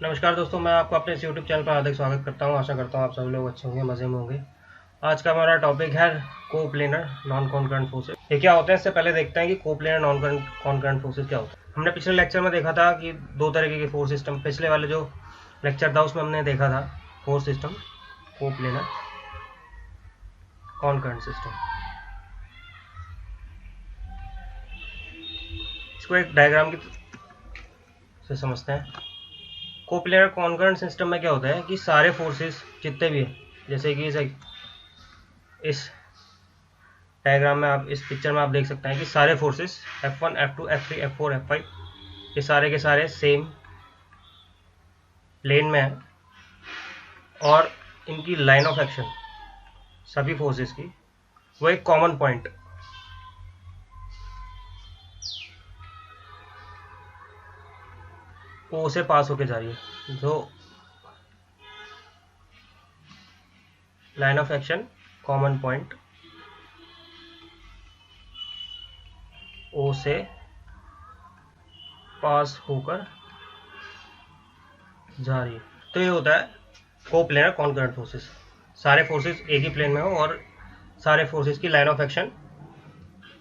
नमस्कार दोस्तों, मैं आपको अपने इस यूट्यूब चैनल पर हार्दिक स्वागत करता हूं। आशा करता हूं आप सभी लोग अच्छे होंगे, मज़े में होंगे। आज का हमारा टॉपिक है कोप्लेनर नॉन कॉन्करेंट फोर्सेस। ये क्या होते हैं, इससे पहले देखते हैं कि कोप्लेनर नॉन कॉन्करेंट फोर्सेस क्या होता है। हमने पिछले लेक्चर में देखा था कि दो तरीके के फोर्स सिस्टम, पिछले वाले जो लेक्चर था उसमें हमने देखा था force system coplanar concurrent system. इसको एक डायग्राम की से समझते हैं। कोप्लेनर कॉन्करेंट सिस्टम में क्या होता है कि सारे फोर्सेस जितने भी हैं, जैसे कि इस डायग्राम में आप, इस पिक्चर में आप देख सकते हैं कि सारे forces F1, F2, F3, F4, F5 ये सारे के सारे सेम प्लेन में हैं और इनकी लाइन ऑफ एक्शन सभी फोर्सेस की वो एक कॉमन पॉइंट O से पास होके जा रही है। जो line of action common point O से पास होकर जा रही है, तो ये होता है कोप्लेनर कॉन्करेंट फोर्सेस। सारे फोर्सेस एक ही प्लेन में हो और सारे फोर्सेस की लाइन ऑफ एक्शन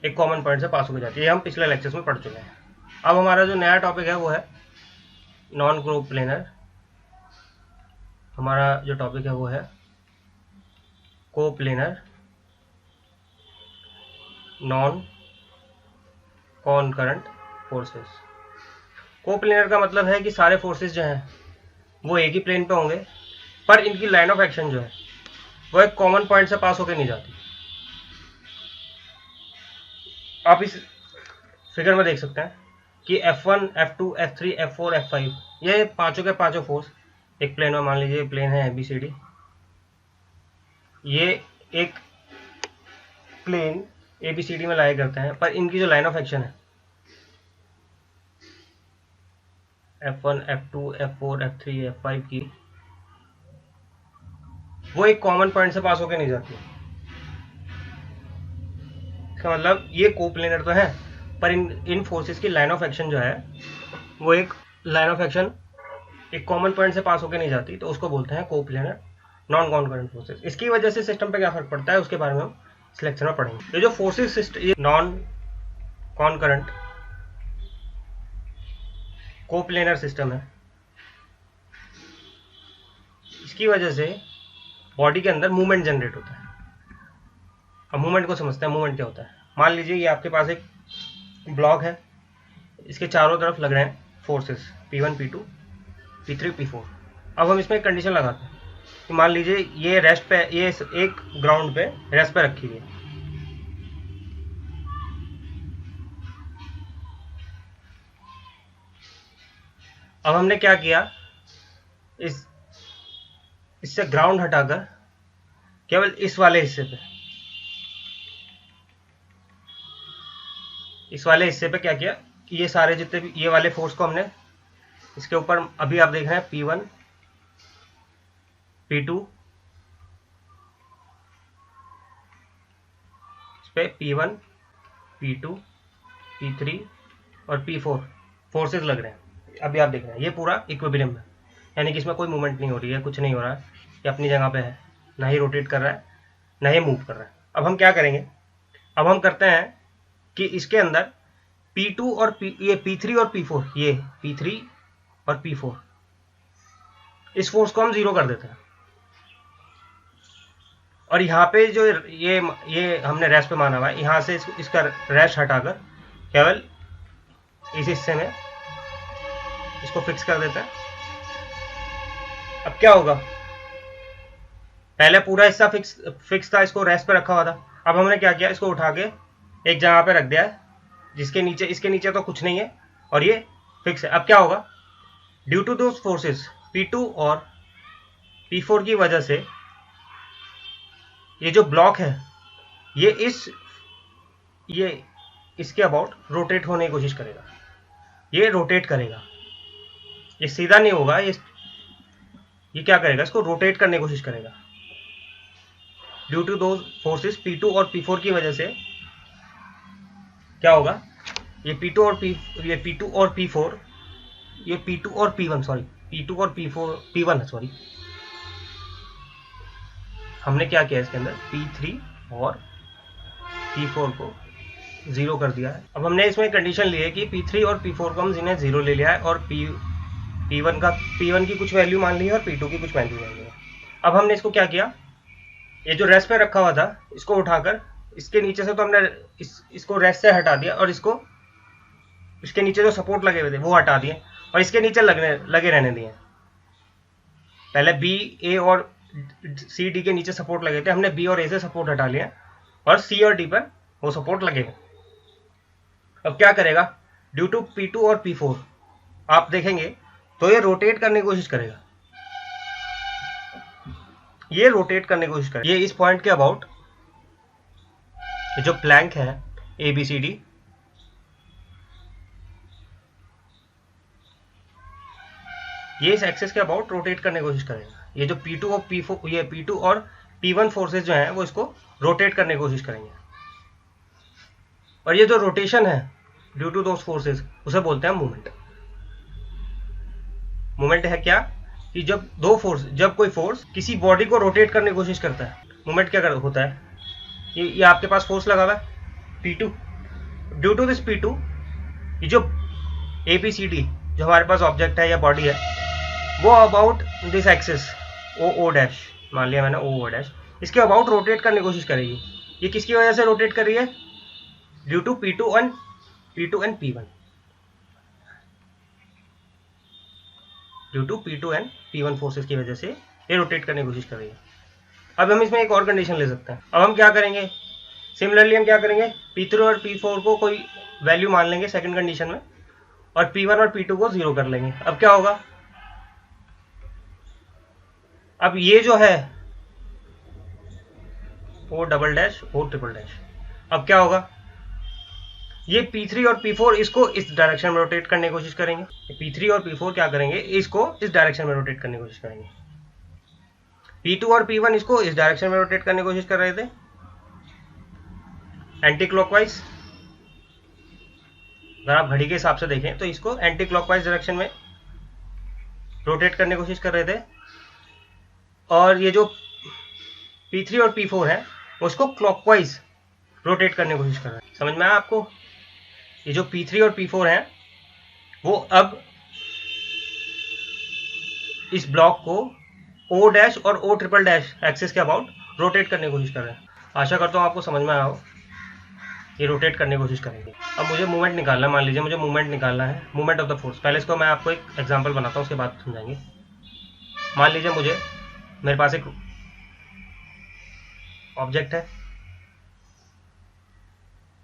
एक कॉमन पॉइंट से पास होकर जाती है। ये हम पिछले लेक्चर्स में पढ़ चुके हैं। अब हमारा जो नया टॉपिक है वो है नॉन कोप्लेनर। हमारा जो टॉपिक है वो है coplanar non concurrent forces. Coplanar का मतलब है कि सारे फोर्सेस जो हैं वो एक ही प्लेन पे होंगे, पर इनकी लाइन ऑफ एक्शन जो है वो एक कॉमन पॉइंट से पास होकर नहीं जाती। आप इस फिगर में देख सकते हैं कि F1, F2, F3, F4, F5 ये पांचों के पांचों फोर्स एक प्लेन में, मान लीजिए प्लेन है ABCD, ये एक प्लेन ABCD में लाया करते हैं, पर इनकी जो लाइन ऑफ एक्शन है F1, F2, F4, F3, F5 की वो एक कॉमन पॉइंट से पास होकर नहीं जाती। इसका मतलब ये कोप्लेनर तो है, पर इन फोर्सेस की लाइन ऑफ एक्शन जो है वो एक लाइन ऑफ एक्शन एक कॉमन पॉइंट से पास होकर नहीं जाती, तो उसको बोलते हैं कोप्लेनर नॉन कॉन्करेंट फोर्सेस। इसकी वजह से सिस्टम पे क्या फर्क पड़ता है उसके बारे में हम इस लेक्चर में पढ़ेंगे। ये जो फोर्सेस सिस्टम, ये नॉन कॉन्करेंट कोप्लेनर सिस्टम है, इसकी वजह से बॉडी के अंदर मूवमेंट जनरेट होता है। अब मूवमेंट को समझते हैं। मूवमेंट क्या होता है? मान लीजिए ये आपके पास एक ब्लॉक है, इसके चारों तरफ लग रहे हैं forces P1, P2, P3, P4। अब हम इसमें एक कंडीशन लगाते हैं कि मान लीजिए ये रेस्ट पे, ये एक ग्राउंड पे रेस्ट पे रखी हुई है। अब हमने क्या किया, इससे ग्राउंड हटाकर केवल इस वाले हिस्से पे, क्या किया कि ये सारे जितने भी ये वाले फोर्स को हमने इसके ऊपर, अभी आप देख रहे हैं P1, P2, इस पे P1, P2, P3 और P4 फोर्सेस लग रहे हैं। अभी आप देख रहे हैं ये पूरा इक्विलिब्रियम है, यानी कि इसमें कोई मूवमेंट नहीं हो रही है, कुछ नहीं हो रहा है, ये अपनी जगह पे है, ना ही रोटेट कर रहा है ना ही मूव कर रहा है। अब हम क्या करेंगे, अब हम करते हैं कि इसके अंदर P2 और ये P3 और P4, ये P3 और P4, इस फोर्स को हम जीरो कर देते हैं और यहाँ पे जो ये हमने रेस्ट पे माना हुआ है, यहाँ से इसका रेस्ट हटाकर केवल इस हिस्से में इसको फिक्स कर देते हैं। अब क्या होगा, पहले पूरा हिस्सा फिक्स था, इसको रेस्ट पे रखा हुआ था। अब हमने क्या किया, इसको उठा के एक जगह पे रख दिया है जिसके नीचे, इसके नीचे तो कुछ नहीं है और ये फिक्स है। अब क्या होगा, due to those forces P2 और P4 की वजह से ये जो ब्लॉक है ये इसके अबाउट रोटेट होने की कोशिश करेगा। ये रोटेट करेगा, ये सीधा नहीं होगा, ये क्या करेगा, इसको रोटेट करने की कोशिश करेगा। Due to those forces P2 और P4 की वजह से क्या होगा, ये P2 और P4 ये P2 और P1 सॉरी P2 और P1 है सॉरी, हमने क्या किया इसके अंदर P3 और P4 को 0 कर दिया है। अब हमने इसमें कंडीशन ली है कि P3 और P4 को हम इन्हें 0 ले लिया है और P1 की कुछ वैल्यू मान ली है और P2 की कुछ वैल्यू मान ली है। अब हमने इसको क्या किया, ये जो रेस्ट पे रखा हुआ था इसको उठाकर इसके नीचे से तो हमने इसको रेस्ट से हटा दिया और इसको इसके नीचे जो सपोर्ट लगे हुए थे वो हटा दिए और इसके नीचे लगे रहने दिए। पहले बी ए और सी डी के नीचे सपोर्ट लगे थे, हमने बी और ए से सपोर्ट हटा लिया और सी और डी पर वो सपोर्ट लगेगा। अब क्या करेगा, ड्यू टू P2 और P4 आप देखेंगे तो ये रोटेट करने की कोशिश करेगा, ये रोटेट करने की कोशिश करेगा। ये इस पॉइंट के अबाउट जो प्लैंक है ABCD, ये इस एक्सिस के अबाउट रोटेट करने की कोशिश करेगा। ये जो P2 और P4 ये P2 और P1 फोर्सेस जो हैं वो इसको रोटेट करने की कोशिश करेंगे और ये जो रोटेशन है ड्यू टू दोस फोर्सेस उसे बोलते हैं मूवमेंट। मूवमेंट है क्या कि जब कोई फोर्स किसी बॉडी को रोटेट करने की कोशिश करता है, मूवमेंट क्या होता है, ये आपके पास फोर्स लगा हुआ है P2, due to this P2 ये जो ABCD जो हमारे पास ऑब्जेक्ट है या बॉडी है वो about this axis O dash मान लिया मैंने ओ डैश, इसके अबाउट रोटेट करने की कोशिश करेगी। ये किसकी वजह से रोटेट कर रही है, due to P2 and P1, due to P2 and P1 forces की वजह से ये रोटेट करने की कोशिश कर रही है। अब हम इसमें एक और कंडीशन ले सकते हैं। अब हम क्या करेंगे, सिमिलरली हम क्या करेंगे, P3 और P4 को कोई वैल्यू मान लेंगे सेकंड कंडीशन में और P1 और P2 को 0 कर लेंगे। अब क्या होगा, अब ये जो है O double dash O triple dash, अब क्या होगा, ये P3 और P4 इसको इस डायरेक्शन में रोटेट करने की कोशिश करेंगे। P3 और P4 क्या करेंगे, इसको इस डायरेक्शन में रोटेट करने की कोशिश करेंगे। P2 और P1 इसको इस डायरेक्शन में रोटेट करने की कोशिश कर रहे थे एंटी क्लॉकवाइज। अगर आप घड़ी के हिसाब से देखें तो इसको एंटी क्लॉकवाइज डायरेक्शन में रोटेट करने की कोशिश कर रहे थे और ये जो P3 और P4 है उसको क्लॉकवाइज रोटेट करने की कोशिश कर रहे हैं। समझ में आया आपको, ये जो P3 और P4 हैं वो अब इस ब्लॉक को O डैश और O ट्रिपल डैश एक्सिस के अबाउट रोटेट करने की कोशिश कर रहे हैं। आशा करता हूँ आपको समझ में आया हो, ये रोटेट करने की कोशिश करेंगे। अब मुझे मूवमेंट निकालना है, मान लीजिए मुझे मूवमेंट निकालना है, मूवमेंट ऑफ द फोर्स। पहले इसको मैं आपको एक एग्जांपल बनाता हूँ, उसके बाद समझाएंगे। मान लीजिए मेरे पास एक ऑब्जेक्ट है,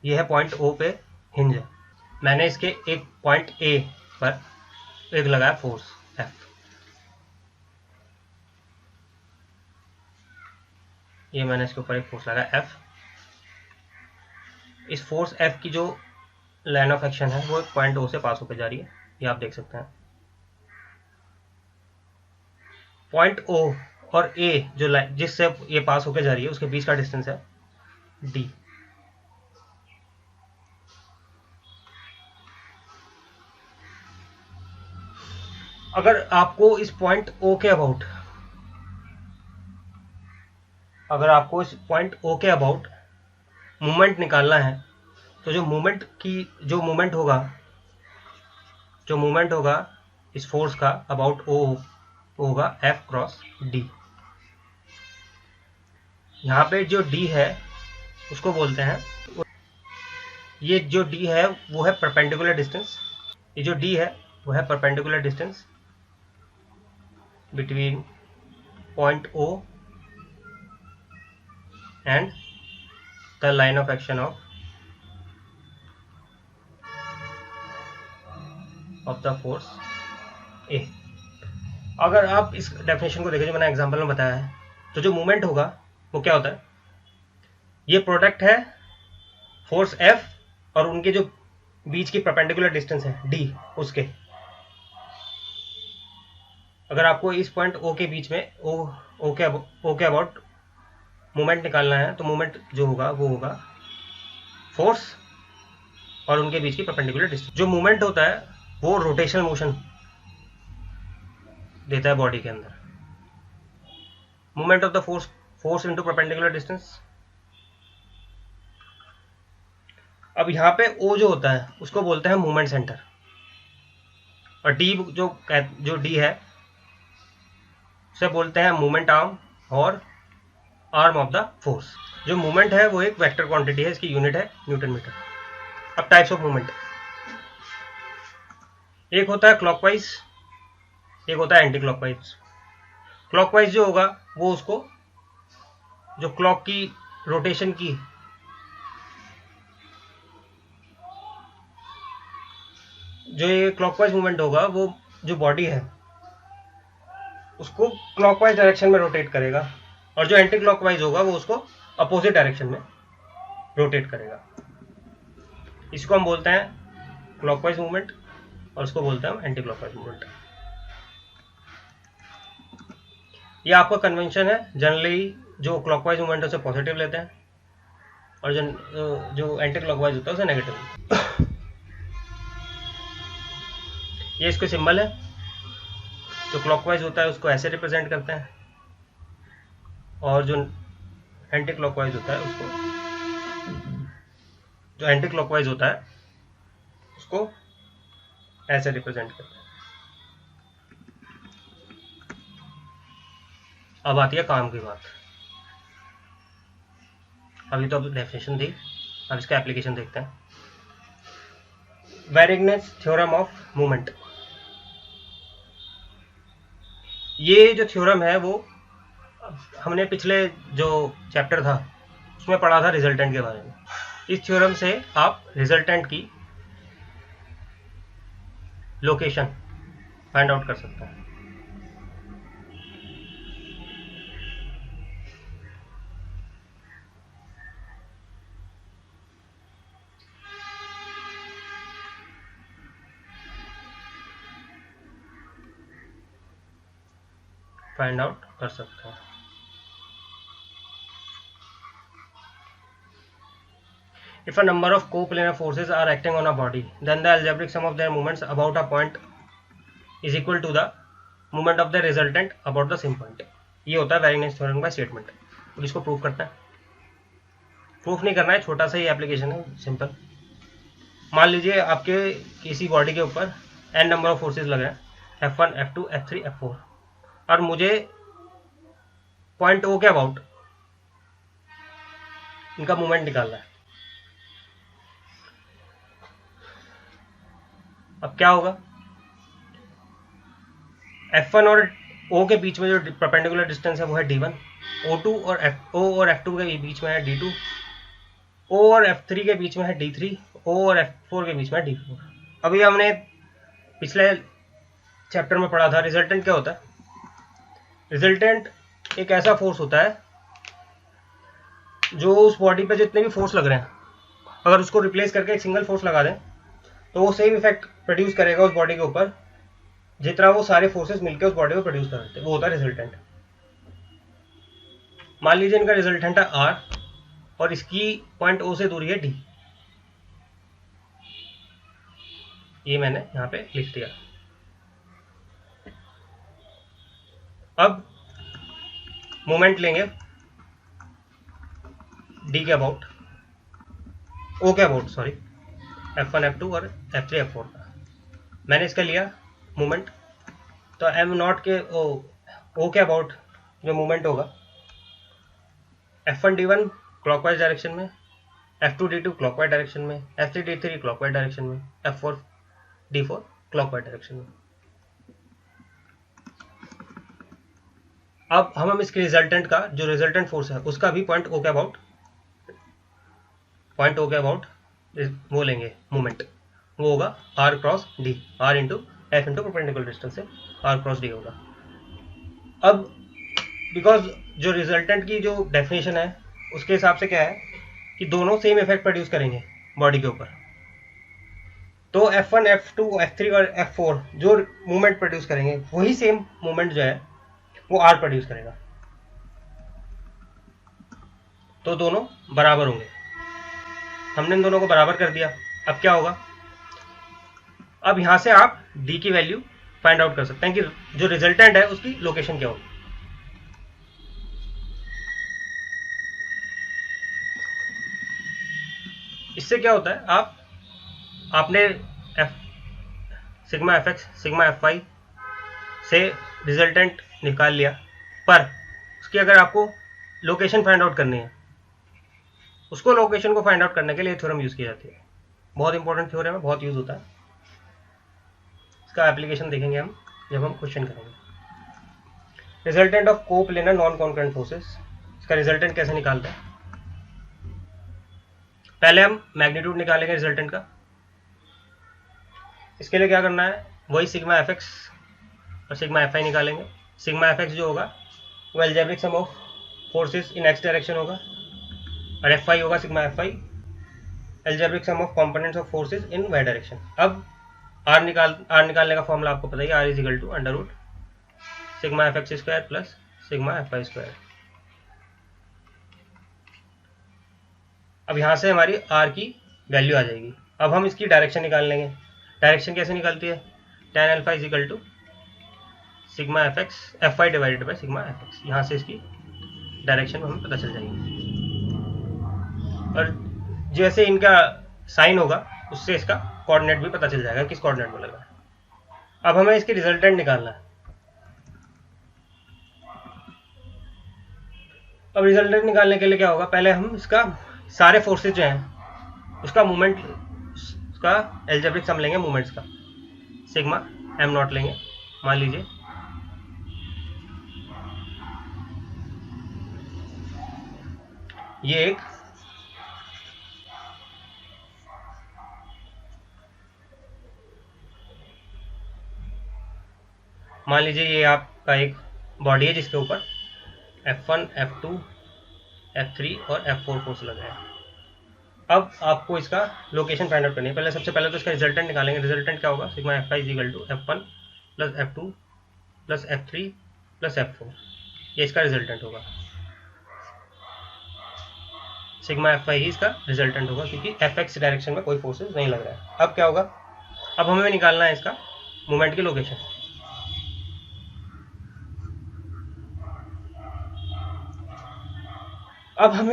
ये है पॉइंट O पे हिंज है, मैंने इसके एक पॉइंट A पर एक लगाया फोर्स F, ये मैंने इसके ऊपर एक फोर्स लगाया F। इस फोर्स F की जो लाइन ऑफ एक्शन है वो पॉइंट O से पास होकर जा रही है, ये आप देख सकते हैं। पॉइंट O और A जो लाइन जिससे ये पास होकर जा रही है उसके बीच का डिस्टेंस है D। अगर आपको इस पॉइंट O के अबाउट मूवमेंट निकालना है तो जो मूवमेंट होगा इस फोर्स का अबाउट O होगा F क्रॉस D। यहाँ पे जो D है उसको बोलते हैं, ये जो D है वो है परपेंडिकुलर डिस्टेंस, ये जो D है वो है perpendicular distance between point O and the line of action of the force A। अगर आप इस डेफिनेशन को देखें जो मैंने एग्जांपल में बताया है, तो जो मूवमेंट होगा वो क्या होता है, ये प्रोडक्ट है फोर्स F और उनके जो बीच की परपेंडिकुलर डिस्टेंस है D उसके। अगर आपको इस पॉइंट O के बीच में O के अबाउट मूवमेंट निकालना है तो मूवमेंट जो होगा वो होगा फोर्स और उनके बीच की परपेंडिकुलर डिस्टेंस। जो मूवमेंट होता है वो रोटेशनल मोशन देता है बॉडी के अंदर। Movement of the force into perpendicular distance. अब यहाँ पे ओ जो होता है उसको बोलते हैं मूवमेंट सेंटर, और डी जो डी है उसे बोलते हैं मूवमेंट आर्म और आर्म ऑफ द फोर्स। जो मूवमेंट है वो एक वेक्टर क्वांटिटी है, इसकी यूनिट है न्यूटन मीटर। अब टाइप्स ऑफ मूवमेंट, एक होता है क्लॉकवाइज, एक होता है एंटी क्लॉकवाइज। क्लॉकवाइज जो होगा वो उसको जो क्लॉक की रोटेशन की जो ये क्लॉकवाइज मूवमेंट होगा वो जो बॉडी है उसको क्लॉकवाइज डायरेक्शन में रोटेट करेगा, और जो एंटी क्लॉकवाइज होगा वो उसको अपोजिट डायरेक्शन में रोटेट करेगा। इसको हम बोलते हैं क्लॉकवाइज मूवमेंट और उसको बोलते हैं हम एंटी क्लॉकवाइज मूवमेंट। ये आपका कन्वेंशन है, जनरली जो क्लॉकवाइज मूवमेंट है उसे पॉजिटिव लेते हैं और जो एंटी क्लॉकवाइज होता है उसे नेगेटिव। ये इसके सिंबल है, जो क्लॉकवाइज होता है उसको ऐसे रिप्रेजेंट करते हैं और जो एंटी क्लॉकवाइज होता है उसको ऐसे रिप्रेजेंट करते हैं। अब आती है काम की बात। अभी तो अब डेफिनेशन दी, अब इसका एप्लीकेशन देखते हैं। वैरिगनेस थ्योरम ऑफ मूवमेंट। ये जो थ्योरम है वो हमने पिछले जो चैप्टर था उसमें पढ़ा था रिजल्टेंट के बारे में। इस थ्योरम से आप रिजल्टेंट की लोकेशन फाइंड आउट कर सकते हैं। If a number of coplanar forces are acting on a body, then the algebraic sum of their moments about a point is equal to the moment of the resultant about the same point. ये होता है वैरिगनेस theorem का statement. अब इसको proof करते हैं। Proof नहीं करना है, छोटा सा ही एप्लीकेशन है, सिंपल। मान लीजिए आपके किसी बॉडी के ऊपर n नंबर ऑफ फोर्सेस लग रहे हैं, F1, F2, F3, F4, और मुझे पॉइंट O के अबाउट इनका मूवमेंट निकालना है। अब क्या होगा, F1 और O के बीच में जो परपेंडिकुलर डिस्टेंस है वो है D1, O और F2 के बीच में है D2, O और F3 के बीच में है D3, O और F4 के बीच में है D4। अभी हमने पिछले चैप्टर में पढ़ा था रिजल्टेंट क्या होता है। रिजल्टेंट एक ऐसा फोर्स होता है जो उस बॉडी पे जितने भी फोर्स लग रहे हैं, अगर उसको रिप्लेस करके एक सिंगल फोर्स लगा दें तो वो सेम इफेक्ट प्रोड्यूस करेगा उस बॉडी के ऊपर जितना वो सारे फोर्सेस मिलकर उस बॉडी को प्रोड्यूस कर रहे थे। वो होता है रिजल्टेंट। मान लीजिए इनका रिजल्टेंट है R और इसकी पॉइंट O से दूरी है D। ये मैंने यहाँ पे लिख दिया। अब मोमेंट लेंगे D के अबाउट, O के अबाउट, सॉरी, F1, F2 और F3, F4 का मैंने इसका लिया मूवमेंट। तो M0 के O के अबाउट जो मूवमेंट होगा, F1 D1 क्लॉकवाइज डायरेक्शन में, F2 D2 क्लॉकवाइज डायरेक्शन में, F3 D3 क्लॉकवाइज डायरेक्शन में, F4 D4 क्लॉकवाइज डायरेक्शन में। अब हम इसके रिजल्टेंट का जो रिजल्टेंट फोर्स है उसका भी पॉइंट O के अबाउट वो लेंगे मूवमेंट, वो होगा R cross D, R into F into perpendicular distance से R क्रॉस D होगा। अब बिकॉज जो रिजल्टेंट की जो डेफिनेशन है उसके हिसाब से क्या है कि दोनों सेम इफेक्ट प्रोड्यूस करेंगे बॉडी के ऊपर, तो F1, F2, F3 और F4 जो मूवमेंट प्रोड्यूस करेंगे वही सेम मूवमेंट जो है वो R प्रोड्यूस करेगा, तो दोनों बराबर होंगे। हमने इन दोनों को बराबर कर दिया। अब क्या होगा, अब यहां से आप D की वैल्यू फाइंड आउट कर सकते हैं कि जो रिजल्टेंट है उसकी लोकेशन क्या होगी। इससे क्या होता है, आपने sigma F X sigma F Y से रिजल्टेंट निकाल लिया, पर उसकी अगर आपको लोकेशन फाइंड आउट करनी है, उसको लोकेशन को फाइंड आउट करने के लिए थ्योरम यूज की जाती है। बहुत इंपॉर्टेंट थ्योरम है, बहुत यूज होता है। इसका एप्लीकेशन देखेंगे हम जब हम क्वेश्चन करेंगे। Resultant of coplanar non concurrent forces, इसका रिजल्टेंट कैसे निकालते हैं। पहले हम मैग्नीट्यूड निकालेंगे रिजल्टेंट का। इसके लिए क्या करना है, वही सिग्मा एफ एक्स और सिग्मा एफ आई निकालेंगे। सिग्मा एफ एक्स जो होगा वो algebraic sum of forces in x direction होगा, और एफ आई होगा sigma F y algebraic sum of components of forces in y direction. अब आर निकालने का फॉर्मूला आपको पता ही, R is equal to under root sigma F x square plus sigma F y square. अब यहाँ से हमारी आर की वैल्यू आ जाएगी। अब हम इसकी डायरेक्शन निकाल लेंगे। डायरेक्शन कैसे निकलती है, tan alpha is equal to sigma F X F Y divided by sigma F X. यहाँ से इसकी डायरेक्शन हमें पता चल जाएगी, और जैसे इनका साइन होगा उससे इसका कोऑर्डिनेट भी पता चल जाएगा, किस कोऑर्डिनेट में लगा है। अब हमें इसकी रिजल्टेंट निकालना है। अब रिजल्टेंट निकालने के लिए क्या होगा, पहले हम इसका सारे फोर्सेज जो हैं उसका मूवमेंट, उसका एल्जेब्रिक सम लेंगे मूवमेंट्स का। सिग्मा एम नॉट लेंगे, मान लीजिए ये एक मान लीजिए ये आपका एक बॉडी है जिसके ऊपर F1, F2, F3 और F4 फोर्स लग रहे हैं। अब आपको इसका लोकेशन फाइंड आउट करनी है। पहले सबसे पहले तो इसका रिजल्टेंट निकालेंगे। रिजल्टेंट क्या होगा, sigma F Y is equal to F1 plus F2 plus F3 plus F4, ये इसका रिजल्टेंट होगा। सिग्मा एफ आई ही इसका रिजल्टेंट होगा, क्योंकि एफ एक्स डायरेक्शन में कोई फोर्सेज नहीं लग रहा है। अब क्या होगा, अब हमें निकालना है इसका मूवमेंट की लोकेशन। अब हम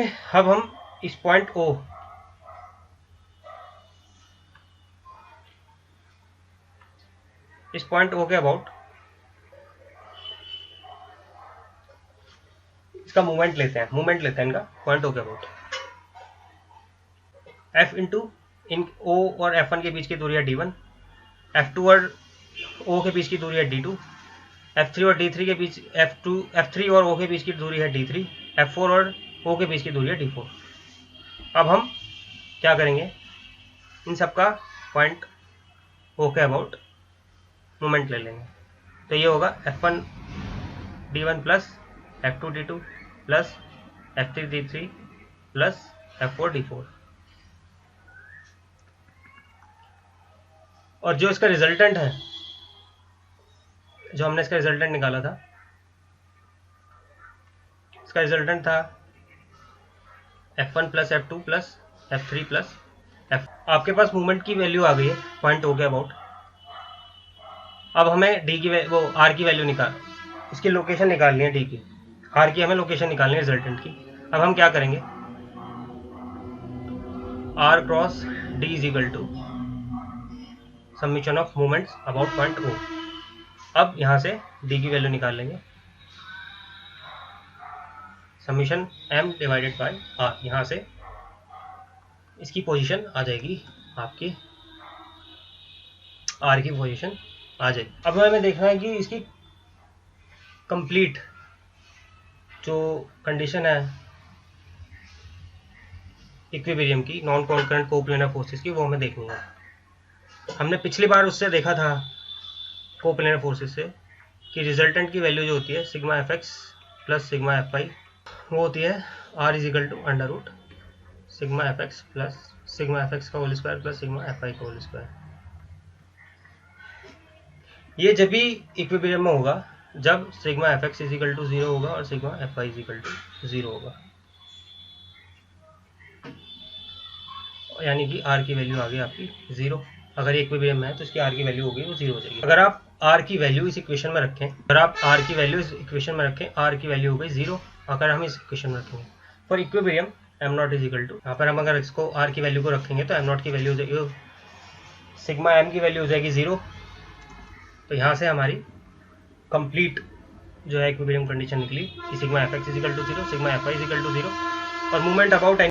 इस पॉइंट O, इस पॉइंट O के अबाउट इसका मूवमेंट लेते हैं इनका पॉइंट O के about. F into in O और F1 के बीच की दूरी है D1, F2 और O के बीच की दूरी है D2, F3 और D3 के बीच F3 और O के बीच की दूरी है D3, F4 और O के बीच की दूरी है D4। अब हम क्या करेंगे, इन सब का पॉइंट O के अबाउट मूवमेंट ले लेंगे। तो ये होगा F1 D1 plus F2 D2 plus F3 D3 plus F4 D4। और जो इसका रिजल्टेंट है, जो हमने इसका रिजल्टेंट निकाला था, इसका रिजल्टेंट था F1 plus F2 plus F3 plus F। आपके पास मूवमेंट की वैल्यू आ गई है पॉइंट O के अबाउट। अब हमें D की वो R की वैल्यू इसकी लोकेशन निकालनी है, D की R की हमें लोकेशन निकालनी है रिजल्टेंट की। अब हम क्या करेंगे, R cross D is equal to summation of movements about point O। अब यहाँ से D की वैल्यू निकाल लेंगे, summation M divided by R। यहाँ से इसकी पोजीशन आ जाएगी, आपकी R की पोजीशन आ जाएगी। अब हमें देखना है कि इसकी कंप्लीट जो कंडीशन है इक्विलिब्रियम की, नॉन कॉन्करेंट कोप्लेनर फोर्सेस की, वो हमें देखनी है। हमने पिछली बार उससे देखा था कोप्लेनर फोर्सेस से कि रिजल्टेंट की वैल्यू जो होती है sigma F x plus sigma F y, वो होती है R is equal to under root sigma F x plus sigma F x का whole square plus sigma F y का होल स्क्वायर। ये जब भी इक्विलिब्रियम में होगा जब sigma F X is equal to 0 होगा और sigma F Y is equal to 0 होगा, यानी कि आर की वैल्यू आ गई आपकी 0। अगर इक्विलिब्रियम है तो इसकी आर की वैल्यू होगी वो 0 हो जाएगी। अगर आप आर की वैल्यू इस इक्वेशन में रखें, अगर आप आर की वैल्यू इस इक्वेशन में रखें, आर की वैल्यू हो गई 0 अगर हम इस इक्वेशन में रखेंगे। For equilibrium M naught is equal to, यहाँ पर हम अगर इसको आर की वैल्यू को रखेंगे तो एम नॉट की वैल्यू हो जाएगी, सिग्मा एम की वैल्यू हो जाएगी 0। तो यहाँ से हमारी कंप्लीट जो है इक्विलिब्रियम कंडीशन निकली कि sigma F X is equal to 0, sigma F Y is equal to 0 और मूवमेंट अबाउट